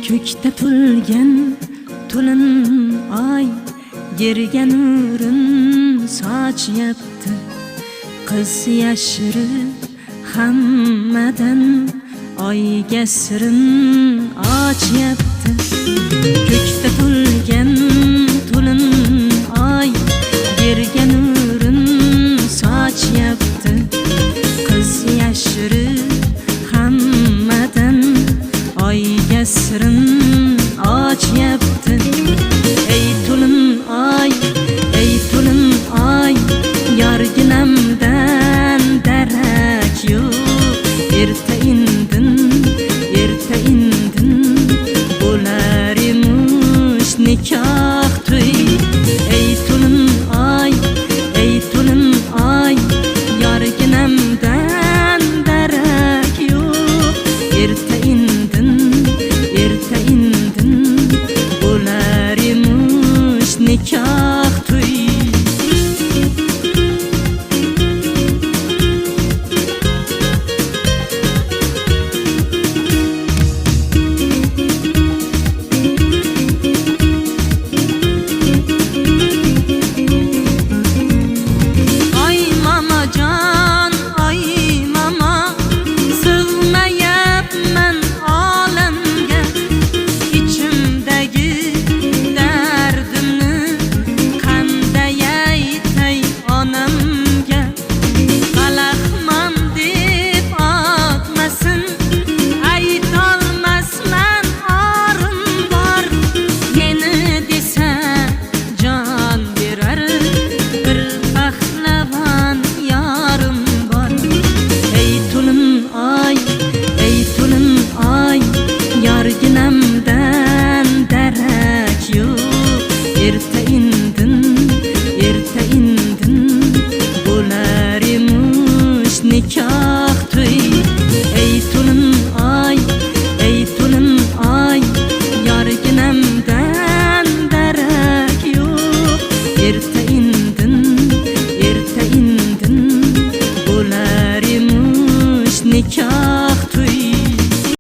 Ko'kda to'lgan to'lin oy yerga nurin sochyapti. Qiz yashirib hammadan oyga sirin ochyapti. Ko'kda to'lgan to'lin oy yerga nurin sochyapti. Qiz yashirib hammadan oyga sirin ochyapti. Ey to'lin oy, yorginamdan darak yo'q. Erta indin bo'lar emish nikoh.